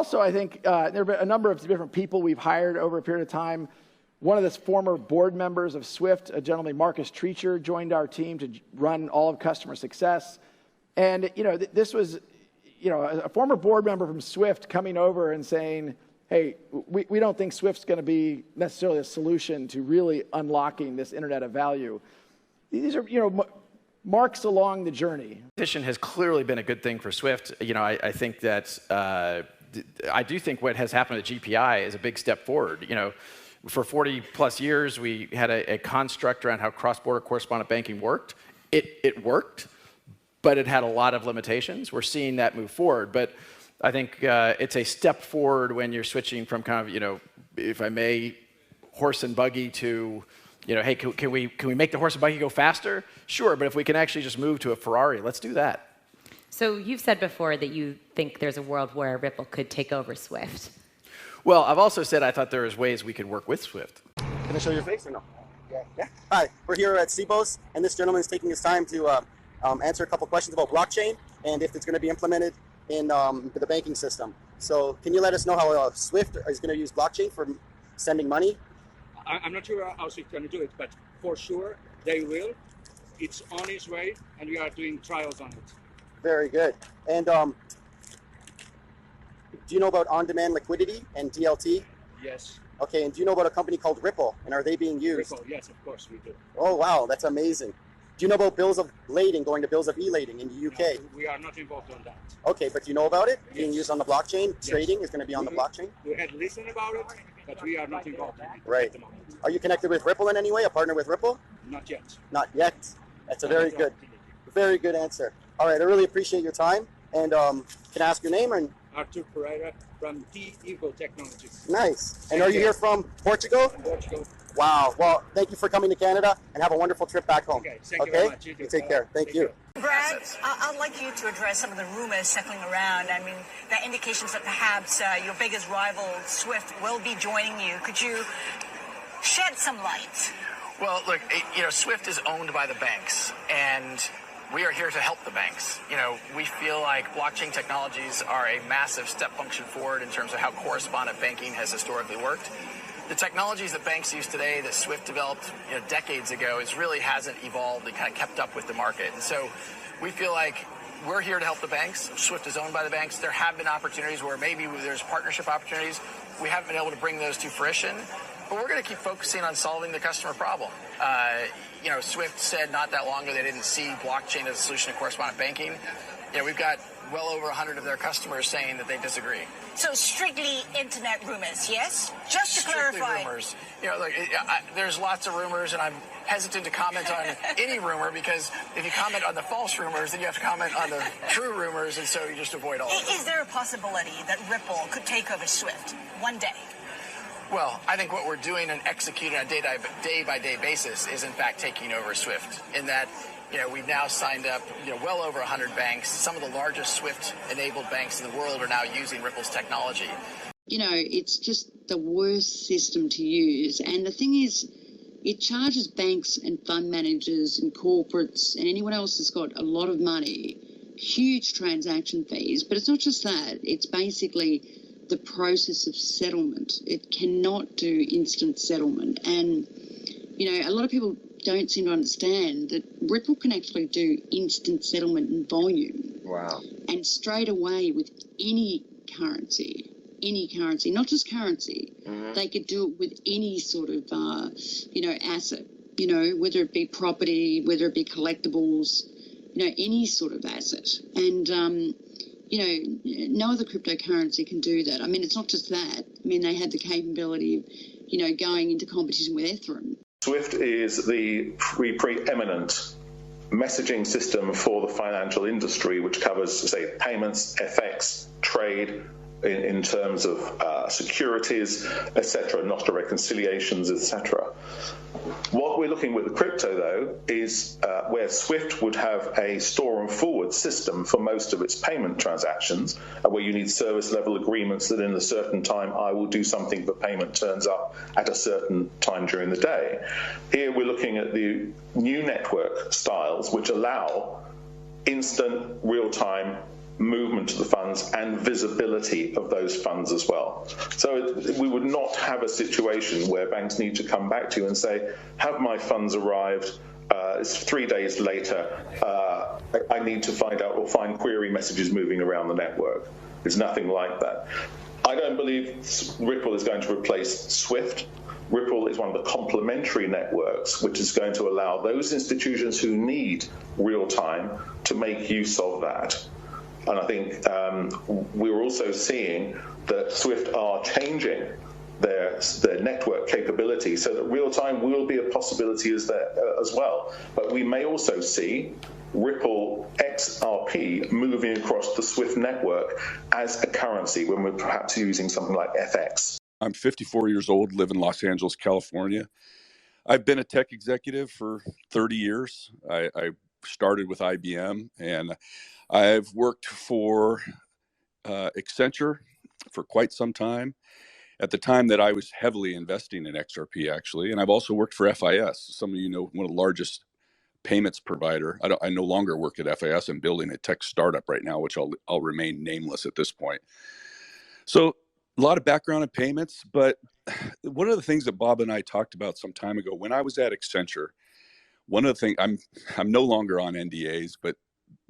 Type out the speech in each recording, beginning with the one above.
also, I think there have been a number of different people we've hired over a period of time. One of the former board members of Swift, a gentleman, Marcus Treacher, joined our team to run all of customer success. And, this was, a former board member from Swift coming over and saying, hey, we don't think Swift's going to be necessarily a solution to really unlocking this Internet of Value. These are, marks along the journey. Competition has clearly been a good thing for Swift. I think that I do think what has happened at GPI is a big step forward. For 40 plus years, we had a construct around how cross-border correspondent banking worked. It worked, but it had a lot of limitations. We're seeing that move forward. But I think it's a step forward when you're switching from kind of, if I may, horse and buggy to, hey, can we make the horse and buggy go faster? Sure, but if we can actually just move to a Ferrari, let's do that. So you've said before that you think there's a world where Ripple could take over Swift. Well, I've also said I thought there was ways we could work with Swift. Can I show your face or no? Yeah. Hi, we're here at CBOS, and this gentleman is taking his time to answer a couple questions about blockchain and if it's going to be implemented in the banking system. So can you let us know how Swift is going to use blockchain for sending money? I'm not sure how Swift is going to do it, but for sure they will. It's on its way, and we are doing trials on it. Very good. And do you know about on-demand liquidity and DLT? Yes. Okay, and do you know about a company called Ripple, and are they being used? Ripple, yes, of course we do. Oh, wow, that's amazing. Do you know about bills of lading, going to bills of e-lading in the UK? No, we are not involved on that. Okay, but do you know about it? Yes. Being used on the blockchain? Yes. Trading is going to be on the blockchain? We had listened about it, but we are not involved in it right. at the moment. Are you connected with Ripple in any way, a partner with Ripple? Not yet. Not yet. That's a very good answer. All right, I really appreciate your time. And can I ask your name? Or... Arthur Pereira from T-Evo Technologies. Nice. And are you here from Portugal? From Portugal. Wow. Well, thank you for coming to Canada, and have a wonderful trip back home. Okay, thank you very much. You take care. Thank you. Brad, I'd like you to address some of the rumors circling around. I mean, there are indications that perhaps your biggest rival, Swift, will be joining you. Could you shed some light? Well, look, Swift is owned by the banks, and we are here to help the banks. We feel like blockchain technologies are a massive step function forward in terms of how correspondent banking has historically worked. The technologies that banks use today that Swift developed decades ago really hasn't evolved and kind of kept up with the market. And so we feel like we're here to help the banks. Swift is owned by the banks. There have been opportunities where maybe there's partnership opportunities. We haven't been able to bring those to fruition, but we're going to keep focusing on solving the customer problem. Swift said not that long ago they didn't see blockchain as a solution to correspondent banking. We've got well over 100 of their customers saying that they disagree. So strictly internet rumors, yes? Just to clarify. Rumors. There's lots of rumors, and I'm hesitant to comment on any rumor because if you comment on the false rumors, then you have to comment on the true rumors, and so you just avoid all of them. Is there a possibility that Ripple could take over Swift one day? Well, I think what we're doing and executing on a day-by-day basis is, in fact, taking over Swift, in that we've now signed up well over 100 banks. Some of the largest Swift-enabled banks in the world are now using Ripple's technology. It's just the worst system to use. And the thing is, it charges banks and fund managers and corporates and anyone else that's got a lot of money huge transaction fees. But it's not just that. It's basically the process of settlement. It cannot do instant settlement. And, a lot of people don't seem to understand that Ripple can actually do instant settlement in volume. Wow. And straight away with any currency, not just currency. Mm-hmm. They could do it with any sort of, asset, whether it be property, whether it be collectibles, any sort of asset. And, no other cryptocurrency can do that. I mean, it's not just that. I mean, they have the capability of, going into competition with Ethereum. Swift is the preeminent messaging system for the financial industry, which covers, say, payments, FX, trade, in terms of securities, etc., Nostra reconciliations, etc. What we're looking with the crypto, though, is where Swift would have a store and forward system for most of its payment transactions, where you need service level agreements that in a certain time I will do something if the payment turns up at a certain time during the day. Here we're looking at the new network styles which allow instant, real-time movement of the funds and visibility of those funds as well. So we would not have a situation where banks need to come back to you and say, have my funds arrived? It's 3 days later, I need to find out or find query messages moving around the network. There's nothing like that. I don't believe Ripple is going to replace SWIFT. Ripple is one of the complementary networks which is going to allow those institutions who need real time to make use of that. And I think we're also seeing that SWIFT are changing their network capability so that real time will be a possibility as well. But we may also see Ripple XRP moving across the SWIFT network as a currency when we're perhaps using something like FX. I'm 54 years old, live in Los Angeles, California. I've been a tech executive for 30 years. I started with IBM, and I've worked for Accenture for quite some time. At the time that I was heavily investing in XRP, actually, and I've also worked for FIS. Some of you know, one of the largest payments provider. I no longer work at FIS. I'm building a tech startup right now, which I'll remain nameless at this point. So a lot of background in payments, but one of the things that Bob and I talked about some time ago when I was at Accenture, one of the things, I'm no longer on NDAs, but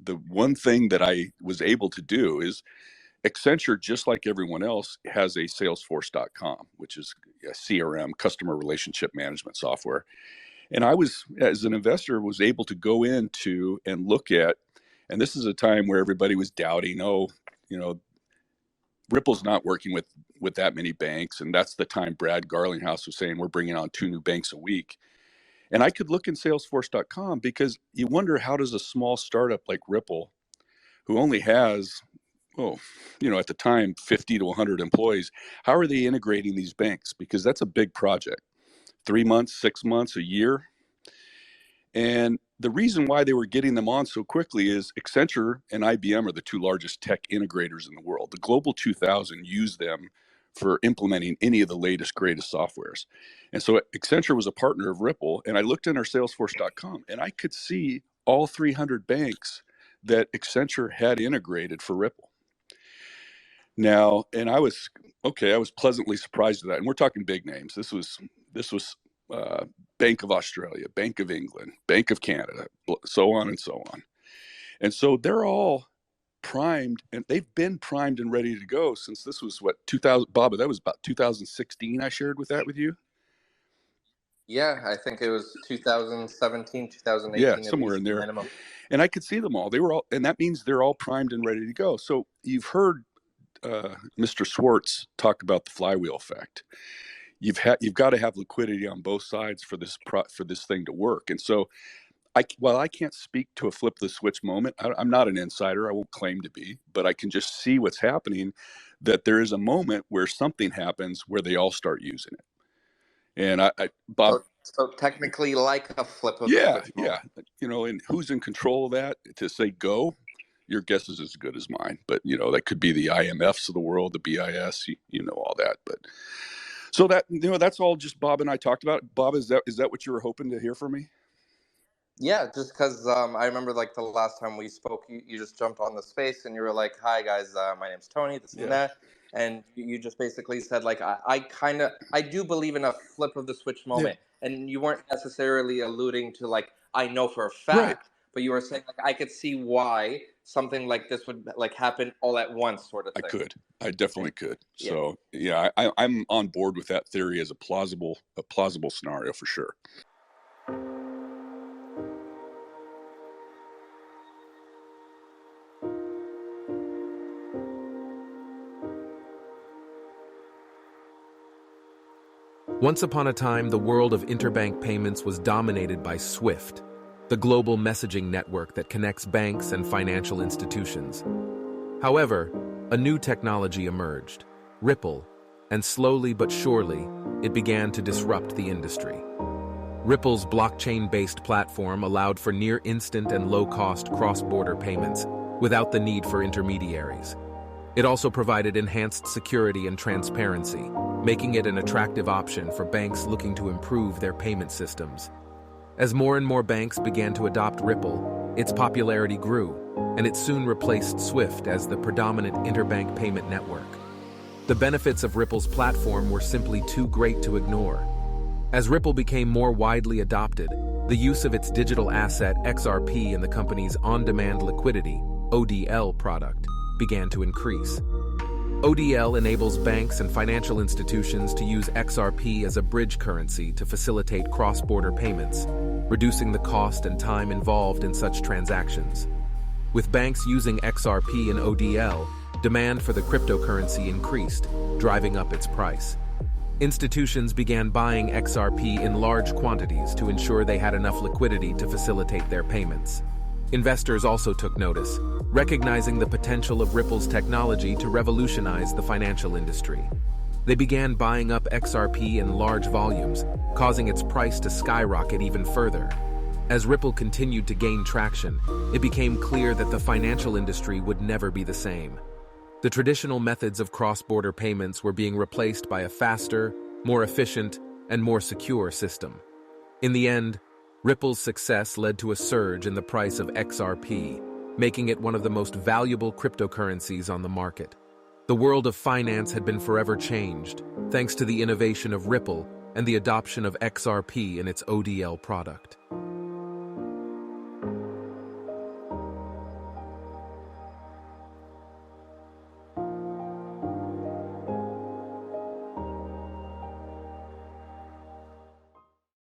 the one thing that I was able to do is Accenture, just like everyone else, has a Salesforce.com, which is a CRM, customer relationship management software. And I was, as an investor, was able to go into and look at, and this is a time where everybody was doubting, Ripple's not working with that many banks. And that's the time Brad Garlinghouse was saying, we're bringing on 2 new banks a week. And I could look in Salesforce.com because you wonder, how does a small startup like Ripple, who only has, at the time, 50 to 100 employees, how are they integrating these banks? Because that's a big project. 3 months, 6 months, a year. And the reason why they were getting them on so quickly is Accenture and IBM are the 2 largest tech integrators in the world. The Global 2000 use them for implementing any of the latest, greatest softwares. And so Accenture was a partner of Ripple, and I looked in our Salesforce.com, and I could see all 300 banks that Accenture had integrated for Ripple. Now, and I was pleasantly surprised at that. And we're talking big names. This was Bank of Australia, Bank of England, Bank of Canada, so on and so on. And so they're all primed, and they've been primed and ready to go since this was 2000, Bob, that was about 2016 I shared with you. Yeah, I think it was 2017, 2018. Yeah, somewhere in there. Minimum. And I could see them all. They were all, and that means they're all primed and ready to go. So you've heard Mr. Schwartz talk about the flywheel effect. You've got to have liquidity on both sides for this thing to work. And so, while I can't speak to a flip the switch moment, I'm not an insider. I won't claim to be, but I can just see what's happening. That there is a moment where something happens where they all start using it. And Bob. So technically, like a flip of the switch moment. Yeah. And who's in control of that to say go? Your guess is as good as mine. But that could be the IMFs of the world, the BIS, all that. But. So that's all just Bob and I talked about. Bob, is that what you were hoping to hear from me? Yeah, just because I remember the last time we spoke, you just jumped on the space and you were like, "Hi guys, my name's Tony, this and that," and you just basically said I do believe in a flip of the switch moment, and you weren't necessarily alluding to I know for a fact. Right. But you were saying I could see why something like this would happen all at once, sort of thing. I definitely could. Yeah. So yeah, I'm on board with that theory as a plausible scenario for sure. Once upon a time, the world of interbank payments was dominated by SWIFT, the global messaging network that connects banks and financial institutions. However, a new technology emerged, Ripple, and slowly but surely, it began to disrupt the industry. Ripple's blockchain-based platform allowed for near-instant and low-cost cross-border payments without the need for intermediaries. It also provided enhanced security and transparency, making it an attractive option for banks looking to improve their payment systems. As more and more banks began to adopt Ripple, its popularity grew, and it soon replaced SWIFT as the predominant interbank payment network. The benefits of Ripple's platform were simply too great to ignore. As Ripple became more widely adopted, the use of its digital asset XRP in the company's on-demand liquidity (ODL) product began to increase. ODL enables banks and financial institutions to use XRP as a bridge currency to facilitate cross-border payments, reducing the cost and time involved in such transactions. With banks using XRP and ODL, demand for the cryptocurrency increased, driving up its price. Institutions began buying XRP in large quantities to ensure they had enough liquidity to facilitate their payments. Investors also took notice, recognizing the potential of Ripple's technology to revolutionize the financial industry. They began buying up XRP in large volumes, causing its price to skyrocket even further. As Ripple continued to gain traction, it became clear that the financial industry would never be the same. The traditional methods of cross-border payments were being replaced by a faster, more efficient, and more secure system. In the end, Ripple's success led to a surge in the price of XRP, making it one of the most valuable cryptocurrencies on the market. The world of finance had been forever changed, thanks to the innovation of Ripple and the adoption of XRP in its ODL product.